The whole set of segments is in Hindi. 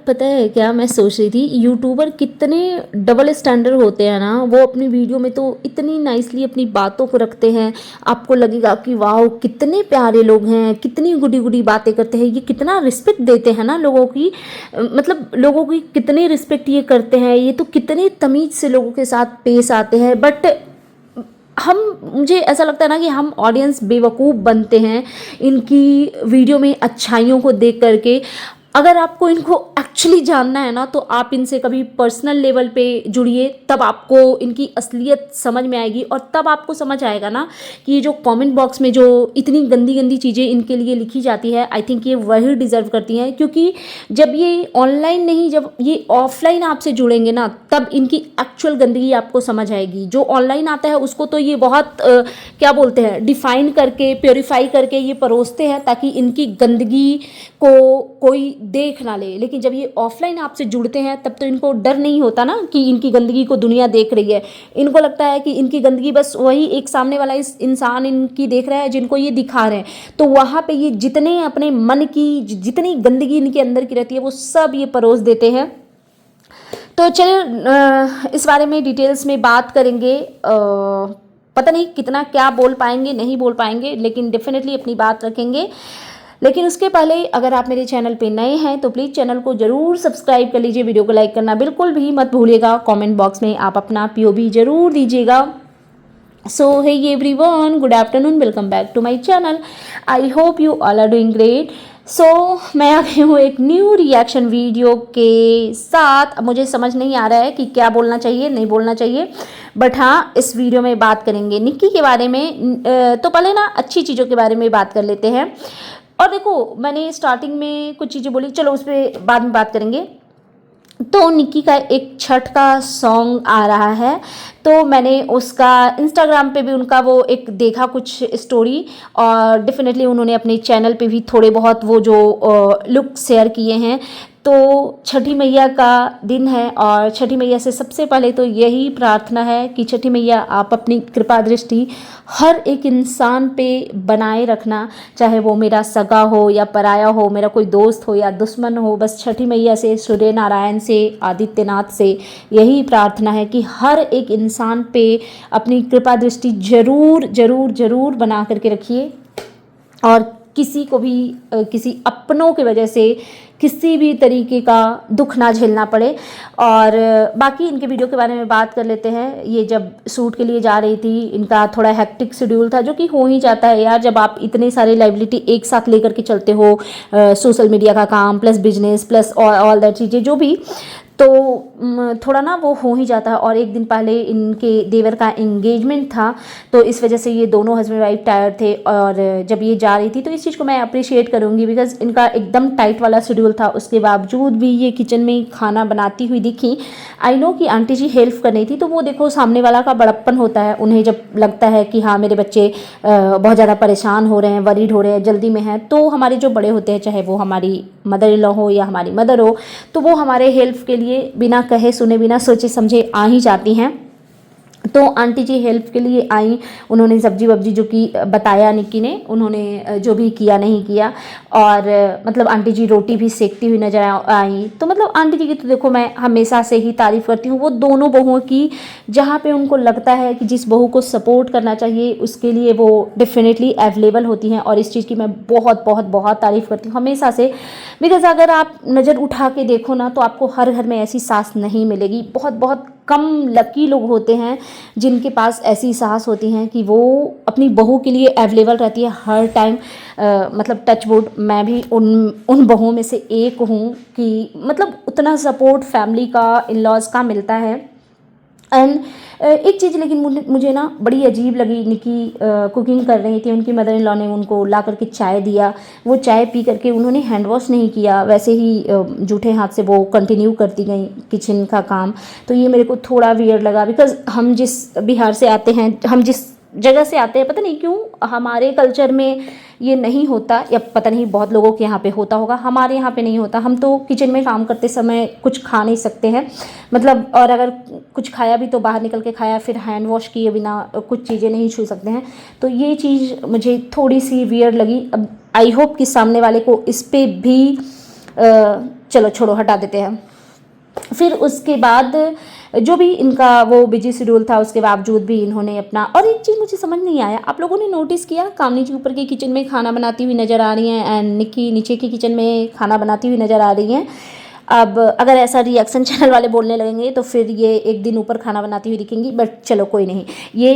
पता है क्या मैं सोच रही थी, यूट्यूबर कितने डबल स्टैंडर्ड होते हैं ना। वो अपनी वीडियो में तो इतनी नाइसली अपनी बातों को रखते हैं, आपको लगेगा कि वाह कितने प्यारे लोग हैं, कितनी गुडी गुडी बातें करते हैं, ये कितना रिस्पेक्ट देते हैं ना लोगों की। मतलब लोगों की कितनी रिस्पेक्ट ये करते हैं, ये तो कितनी तमीज से लोगों के साथ पेश आते हैं। बट हम मुझे ऐसा लगता है ना कि हम ऑडियंस बेवकूफ़ बनते हैं इनकी वीडियो में अच्छाइयों को देख करके। अगर आपको इनको एक्चुअली जानना है ना, तो आप इनसे कभी पर्सनल लेवल पे जुड़िए, तब आपको इनकी असलियत समझ में आएगी। और तब आपको समझ आएगा ना कि ये जो कमेंट बॉक्स में जो इतनी गंदी गंदी चीज़ें इनके लिए लिखी जाती है, आई थिंक ये वही डिज़र्व करती हैं। क्योंकि जब ये ऑनलाइन नहीं, जब ये ऑफलाइन आपसे जुड़ेंगे ना, तब इनकी एक्चुअल गंदगी आपको समझ आएगी। जो ऑनलाइन आता है उसको तो ये बहुत क्या बोलते हैं, डिफाइन करके प्योरीफाई करके ये परोसते हैं ताकि इनकी गंदगी को कोई देख ना ले। लेकिन जब ये ऑफलाइन आपसे जुड़ते हैं तब तो इनको डर नहीं होता ना कि इनकी गंदगी को दुनिया देख रही है। इनको लगता है कि इनकी गंदगी बस वही एक सामने वाला इस इंसान इनकी देख रहा है जिनको ये दिखा रहे हैं। तो वहाँ पे ये जितने अपने मन की जितनी गंदगी इनके अंदर की रहती है वो सब ये परोस देते हैं। तो चलिए इस बारे में डिटेल्स में बात करेंगे। पता नहीं कितना क्या बोल पाएंगे, नहीं बोल पाएंगे, लेकिन डेफिनेटली अपनी बात रखेंगे। लेकिन उसके पहले अगर आप मेरे चैनल पे नए हैं तो प्लीज़ चैनल को ज़रूर सब्सक्राइब कर लीजिए, वीडियो को लाइक करना बिल्कुल भी मत भूलिएगा। कमेंट बॉक्स में आप अपना पीओवी ज़रूर दीजिएगा। So hey everyone, good afternoon, welcome back to my channel. I hope you all are doing great. So मैं आ गई हूँ एक न्यू रिएक्शन वीडियो के साथ। अब मुझे समझ नहीं आ रहा है कि क्या बोलना चाहिए नहीं बोलना चाहिए, बट हाँ इस वीडियो में बात करेंगे निक्की के बारे में। तो पहले ना अच्छी चीज़ों के बारे में बात कर लेते हैं। और देखो मैंने स्टार्टिंग में कुछ चीज़ें बोली, चलो उस पर बाद में बात करेंगे। तो निक्की का एक छठ का सॉन्ग आ रहा है, तो मैंने उसका इंस्टाग्राम पे भी उनका वो एक देखा कुछ स्टोरी, और डेफिनेटली उन्होंने अपने चैनल पे भी थोड़े बहुत वो जो लुक शेयर किए हैं। तो छठी मैया का दिन है और छठी मैया से सबसे पहले तो यही प्रार्थना है कि छठी मैया आप अपनी कृपा दृष्टि हर एक इंसान पे बनाए रखना, चाहे वो मेरा सगा हो या पराया हो, मेरा कोई दोस्त हो या दुश्मन हो। बस छठी मैया से, सूर्य नारायण से, आदित्यनाथ से यही प्रार्थना है कि हर एक इंसान पे अपनी कृपा दृष्टि जरूर जरूर जरूर बना करके रखिए, और किसी को भी किसी अपनों की वजह से किसी भी तरीके का दुख ना झेलना पड़े। और बाकी इनके वीडियो के बारे में बात कर लेते हैं। ये जब शूट के लिए जा रही थी, इनका थोड़ा हेक्टिक शेड्यूल था, जो कि हो ही जाता है यार जब आप इतने सारे लाइबिलिटी एक साथ लेकर के चलते हो, सोशल मीडिया का काम plus business plus all that चीज़ें जो भी, तो थोड़ा ना वो हो ही जाता है। और एक दिन पहले इनके देवर का एंगेजमेंट था, तो इस वजह से ये दोनों हस्बैंड वाइफ टायर्ड थे। और जब ये जा रही थी तो इस चीज़ को मैं अप्रिशिएट करूँगी, बिकॉज इनका एकदम टाइट वाला शेड्यूल था, उसके बावजूद भी ये किचन में खाना बनाती हुई दिखी। आई नो कि आंटी जी हेल्प कर रही थी, तो वो देखो सामने वाला का बड़प्पन होता है, उन्हें जब लगता है कि हाँ मेरे बच्चे बहुत ज़्यादा परेशान हो रहे हैं, वरीड हो रहे हैं, जल्दी में हैं, तो हमारे जो बड़े होते हैं, चाहे वो हमारी मदर इन लॉ हो या हमारी मदर हो, तो वो हमारे हेल्प के लिए बिना कहे सुने बिना सोचे समझे आ ही जाती हैं। तो आंटी जी हेल्प के लिए आई, उन्होंने सब्जी वब्जी जो कि बताया निक्की ने, उन्होंने जो भी किया नहीं किया, और मतलब आंटी जी रोटी भी सेकती हुई नजर आई। तो मतलब आंटी जी की तो देखो मैं हमेशा से ही तारीफ़ करती हूँ, वो दोनों बहुओं की, जहाँ पे उनको लगता है कि जिस बहू को सपोर्ट करना चाहिए उसके लिए वो डेफिनेटली अवेलेबल होती हैं। और इस चीज़ की मैं बहुत बहुत बहुत तारीफ़ करती हूँ हमेशा से, बिकॉज अगर आप नज़र उठा के देखो ना तो आपको हर घर में ऐसी सास नहीं मिलेगी। बहुत बहुत कम लकी लोग होते हैं जिनके पास ऐसी सास होती हैं कि वो अपनी बहू के लिए अवेलेबल रहती है हर टाइम। मतलब टच वुड मैं भी उन बहुओं में से एक हूँ कि मतलब उतना सपोर्ट फैमिली का, इन लॉज का मिलता है। एंड एक चीज़ लेकिन मुझे ना बड़ी अजीब लगी, निक्की कुकिंग कर रही थी, उनकी मदर इन लॉ ने उनको ला करके चाय दिया, वो चाय पी करके उन्होंने हैंड वॉश नहीं किया, वैसे ही जूठे हाथ से वो कंटिन्यू करती गई किचन का काम। तो ये मेरे को थोड़ा वियर्ड लगा, बिकॉज हम जिस बिहार से आते हैं, हम जिस जगह से आते हैं, पता नहीं क्यों हमारे कल्चर में ये नहीं होता, या पता नहीं बहुत लोगों के यहाँ पे होता होगा, हमारे यहाँ पे नहीं होता। हम तो किचन में काम करते समय कुछ खा नहीं सकते हैं, मतलब, और अगर कुछ खाया भी तो बाहर निकल के खाया, फिर हैंड वॉश किए बिना कुछ चीज़ें नहीं छू सकते हैं। तो ये चीज़ मुझे थोड़ी सी वियर्ड लगी। अब आई होप कि सामने वाले को इस पर भी चलो छोड़ो, हटा देते हैं। फिर उसके बाद जो भी इनका वो बिजी शेड्यूल था उसके बावजूद भी इन्होंने अपना, और एक चीज़ मुझे समझ नहीं आया, आप लोगों ने नोटिस किया कामनी जी ऊपर के किचन में खाना बनाती हुई नज़र आ रही हैं एंड निक्की नीचे की किचन में खाना बनाती हुई नज़र आ रही हैं। अब अगर ऐसा रिएक्शन चैनल वाले बोलने लगेंगे तो फिर ये एक दिन ऊपर खाना बनाती हुई दिखेंगी, बट चलो कोई नहीं, ये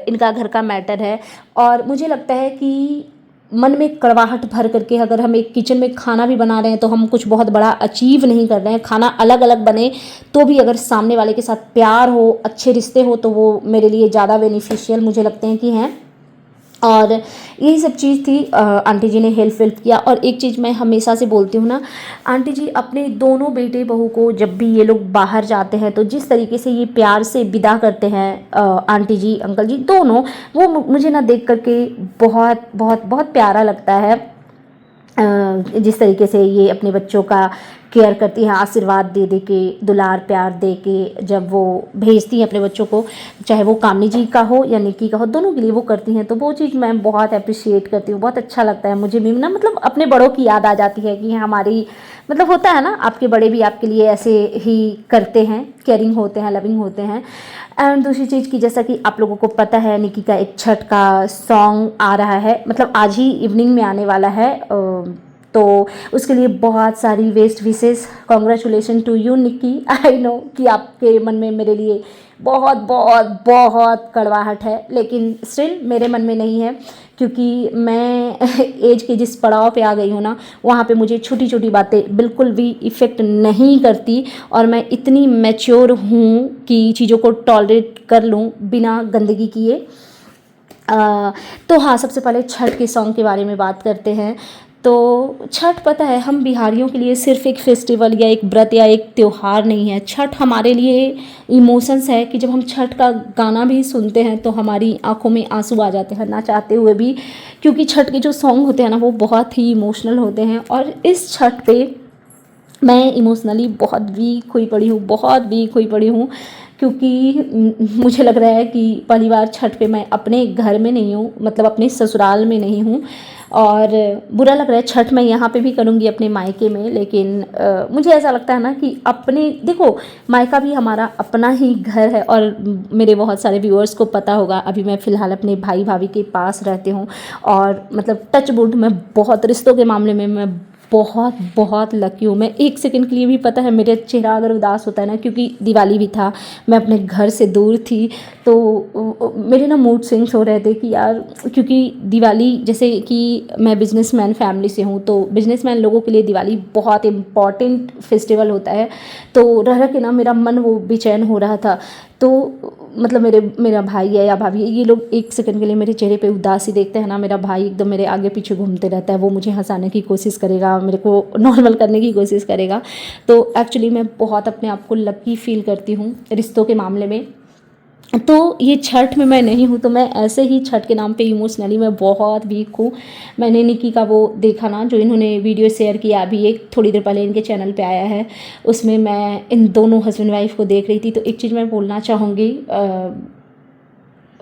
इनका घर का मैटर है। और मुझे लगता है कि मन में कड़वाहट भर करके अगर हम एक किचन में खाना भी बना रहे हैं तो हम कुछ बहुत बड़ा अचीव नहीं कर रहे हैं। खाना अलग अलग बने तो भी अगर सामने वाले के साथ प्यार हो, अच्छे रिश्ते हो, तो वो मेरे लिए ज़्यादा बेनिफिशियल मुझे लगते हैं कि हैं। और यही सब चीज़ थी। आंटी जी ने हेल्प किया। और एक चीज़ मैं हमेशा से बोलती हूँ ना, आंटी जी अपने दोनों बेटे बहू को जब भी ये लोग बाहर जाते हैं तो जिस तरीके से ये प्यार से विदा करते हैं, आंटी जी अंकल जी दोनों, वो मुझे ना देख करके बहुत बहुत बहुत प्यारा लगता है। जिस तरीके से ये अपने बच्चों का केयर करती हैं, आशीर्वाद दे दे के, दुलार प्यार दे के जब वो भेजती हैं अपने बच्चों को, चाहे वो कामनी जी का हो या निक्की का हो, दोनों के लिए वो करती हैं। तो वो चीज़ मैं बहुत अप्रिशिएट करती हूँ, बहुत अच्छा लगता है मुझे भी ना, मतलब अपने बड़ों की याद आ जाती है कि हमारी, मतलब होता है ना आपके बड़े भी आपके लिए ऐसे ही करते हैं, केयरिंग होते हैं, लविंग होते हैं। एंड दूसरी चीज़ की, जैसा कि आप लोगों को पता है, निक्की का एक छठ का सॉन्ग आ रहा है, मतलब आज ही इवनिंग में आने वाला है। तो उसके लिए बहुत सारी best wishes, congratulation to you Nikki. I know कि आपके मन में मेरे लिए बहुत बहुत बहुत कड़वाहट है, लेकिन स्टिल मेरे मन में नहीं है, क्योंकि मैं एज के जिस पड़ाव पे आ गई हूँ ना, वहाँ पे मुझे छोटी छोटी बातें बिल्कुल भी इफ़ेक्ट नहीं करती। और मैं इतनी मैच्योर हूँ कि चीज़ों को टॉलरेट कर लूँ बिना गंदगी किए। तो हाँ, सबसे पहले छठ के सॉन्ग के बारे में बात करते हैं। तो छठ, पता है, हम बिहारियों के लिए सिर्फ एक फेस्टिवल या एक व्रत या एक त्यौहार नहीं है। छठ हमारे लिए इमोशंस है कि जब हम छठ का गाना भी सुनते हैं तो हमारी आंखों में आंसू आ जाते हैं ना चाहते हुए भी, क्योंकि छठ के जो सॉन्ग होते हैं ना वो बहुत ही इमोशनल होते हैं। और इस छठ पे मैं इमोशनली बहुत वीक हुई पड़ी हूँ, बहुत वीक हुई पड़ी हूँ, क्योंकि मुझे लग रहा है कि पहली बार छठ पे मैं अपने घर में नहीं हूँ, मतलब अपने ससुराल में नहीं हूँ। और बुरा लग रहा है, छठ मैं यहाँ पे भी करूँगी अपने मायके में, लेकिन मुझे ऐसा लगता है ना कि अपने, देखो मायका भी हमारा अपना ही घर है। और मेरे बहुत सारे व्यूअर्स को पता होगा, अभी मैं फ़िलहाल अपने भाई भाभी के पास रहती हूँ, और मतलब टच वुड मैं बहुत, रिश्तों के मामले में मैं बहुत बहुत लकी हूँ। मैं एक सेकंड के लिए भी, पता है, मेरा चेहरा अगर उदास होता है ना, क्योंकि दिवाली भी था, मैं अपने घर से दूर थी, तो मेरे ना मूड स्विंग्स हो रहे थे कि यार, क्योंकि दिवाली, जैसे कि मैं बिजनेसमैन फैमिली से हूँ, तो बिजनेसमैन लोगों के लिए दिवाली बहुत इम्पॉर्टेंट फेस्टिवल होता है। तो रह के ना मेरा मन वो बेचैन हो रहा था। तो मतलब मेरा भाई है या भाभी है, ये लोग एक सेकंड के लिए मेरे चेहरे पे उदासी देखते हैं ना, मेरा भाई एकदम मेरे आगे पीछे घूमते रहता है, वो मुझे हंसाने की कोशिश करेगा, मेरे को नॉर्मल करने की कोशिश करेगा। तो एक्चुअली मैं बहुत अपने आप को लकी फील करती हूँ रिश्तों के मामले में। तो ये छठ में मैं नहीं हूँ, तो मैं ऐसे ही छठ के नाम पे इमोशनली मैं बहुत वीक हूँ। मैंने निकी का वो देखा ना, जो इन्होंने वीडियो शेयर किया अभी एक थोड़ी देर पहले इनके चैनल पे आया है, उसमें मैं इन दोनों हस्बैंड वाइफ को देख रही थी। तो एक चीज़ मैं बोलना चाहूँगी,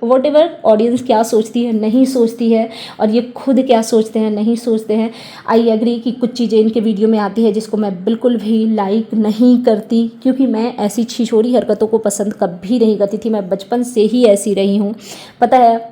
वॉट एवर ऑडियंस क्या सोचती है नहीं सोचती है, और ये खुद क्या सोचते हैं नहीं सोचते हैं, आई एग्री कि कुछ चीज़ें इनके वीडियो में आती है जिसको मैं बिल्कुल भी लाइक नहीं करती, क्योंकि मैं ऐसी छिछोरी हरकतों को पसंद कभी नहीं करती थी। मैं बचपन से ही ऐसी रही हूँ, पता है।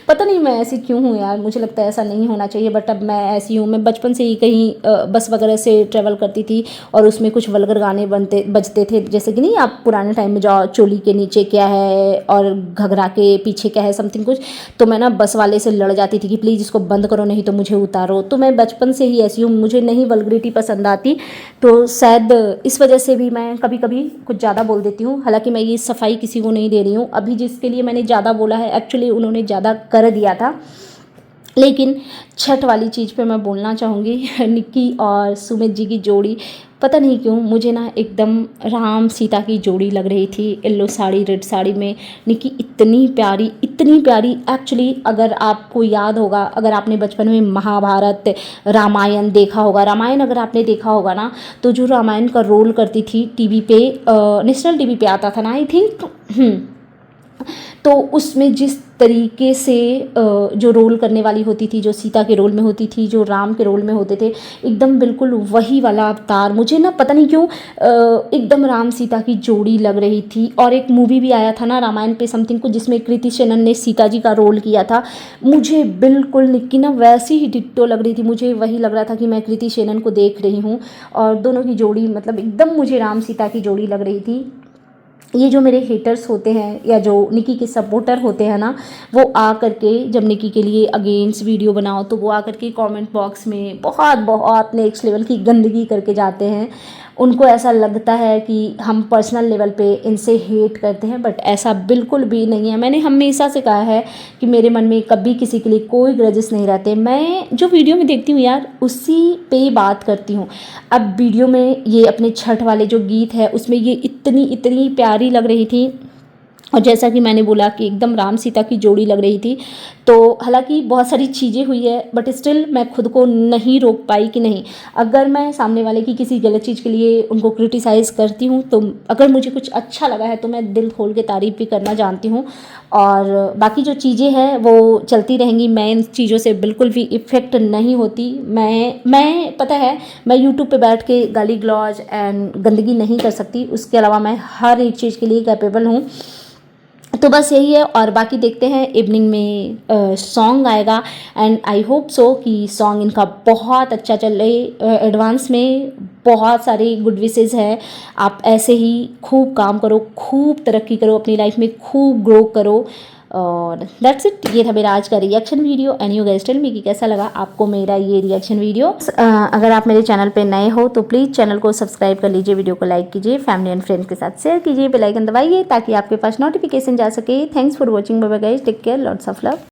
पता नहीं मैं ऐसी क्यों हूँ यार, मुझे लगता है ऐसा नहीं होना चाहिए, बट अब मैं ऐसी हूँ। मैं बचपन से ही कहीं बस वगैरह से ट्रैवल करती थी और उसमें कुछ वल्गर गाने बजते थे, जैसे कि नहीं, आप पुराने टाइम में जाओ, चोली के नीचे क्या है और घघरा के पीछे क्या है, समथिंग कुछ। तो मैं ना बस वाले से लड़ जाती थी कि प्लीज़ इसको बंद करो, नहीं तो मुझे उतारो। तो मैं बचपन से ही ऐसी हूँ, मुझे नहीं वल्गरिटी पसंद आती। तो शायद इस वजह से भी मैं कभी कभी कुछ ज़्यादा बोल देती हूँ। हालांकि मैं ये सफाई किसी को नहीं दे रही हूँ, अभी जिसके लिए मैंने ज़्यादा बोला है एक्चुअली उन्होंने ज़्यादा कर दिया था। लेकिन छठ वाली चीज़ पे मैं बोलना चाहूँगी, निक्की और सुमित जी की जोड़ी, पता नहीं क्यों मुझे ना एकदम राम सीता की जोड़ी लग रही थी। येलो साड़ी, रेड साड़ी में निक्की इतनी प्यारी, इतनी प्यारी। एक्चुअली अगर आपको याद होगा, अगर आपने बचपन में महाभारत, रामायण देखा होगा, रामायण अगर आपने देखा होगा ना, तो जो रामायण का रोल करती थी टीवी पे, नेशनल टीवी पे आता था ना आई थिंक, तो उसमें जिस तरीके से जो रोल करने वाली होती थी, जो सीता के रोल में होती थी, जो राम के रोल में होते थे, एकदम बिल्कुल वही वाला अवतार मुझे ना पता नहीं क्यों एकदम राम सीता की जोड़ी लग रही थी। और एक मूवी भी आया था ना रामायण पे समथिंग को, जिसमें कृति सेनन ने सीता जी का रोल किया था, मुझे बिल्कुल निक्की ना वैसी ही डिट्टो लग रही थी। मुझे वही लग रहा था कि मैं कृति सेनन को देख रही हूँ, और दोनों की जोड़ी मतलब एकदम मुझे राम सीता की जोड़ी लग रही थी। ये जो मेरे हेटर्स होते हैं या जो निकी के सपोर्टर होते हैं ना, वो आ करके जब निकी के लिए अगेंस्ट वीडियो बनाओ तो वो आ करके कमेंट बॉक्स में बहुत बहुत नेक्स्ट लेवल की गंदगी करके जाते हैं। उनको ऐसा लगता है कि हम पर्सनल लेवल पे इनसे हेट करते हैं, बट ऐसा बिल्कुल भी नहीं है। मैंने हमेशा से कहा है कि मेरे मन में कभी किसी के लिए कोई ग्रजेस नहीं रहते। मैं जो वीडियो में देखती हूँ यार, उसी पे ही बात करती हूँ। अब वीडियो में ये अपने छठ वाले जो गीत है उसमें ये इतनी इतनी प्यारी लग रही थी, और जैसा कि मैंने बोला कि एकदम राम सीता की जोड़ी लग रही थी। तो हालांकि बहुत सारी चीज़ें हुई है, बट स्टिल मैं खुद को नहीं रोक पाई कि नहीं, अगर मैं सामने वाले की किसी गलत चीज़ के लिए उनको क्रिटिसाइज़ करती हूँ तो अगर मुझे कुछ अच्छा लगा है तो मैं दिल खोल के तारीफ़ भी करना जानती हूँ। और बाकी जो चीज़ें हैं वो चलती रहेंगी, मैं इन चीज़ों से बिल्कुल भी इफ़ेक्ट नहीं होती। मैं पता है मैं यूट्यूब पे बैठ के गाली गलौज एंड गंदगी नहीं कर सकती, उसके अलावा मैं हर एक चीज़ के लिए कैपेबल हूँ। तो बस यही है। और बाकी देखते हैं इवनिंग में सॉन्ग आएगा, एंड आई होप सो कि सॉन्ग इनका बहुत अच्छा चल रहे। एडवांस में बहुत सारे गुड विशेज़ है। आप ऐसे ही खूब काम करो, खूब तरक्की करो, अपनी लाइफ में खूब ग्रो करो। और दैट्स इट, ये था मेरा आज का reaction video. And you guys tell me कि कैसा लगा आपको मेरा ये रिएक्शन वीडियो। अगर आप मेरे चैनल पे नए हो तो प्लीज़ चैनल को सब्सक्राइब कर लीजिए, वीडियो को लाइक कीजिए, फैमिली एंड फ्रेंड्स के साथ शेयर कीजिए, बेल आइकन दबाइए ताकि आपके पास नोटिफिकेशन जा सके। Thanks for watching, bye bye guys, take care, lots of love.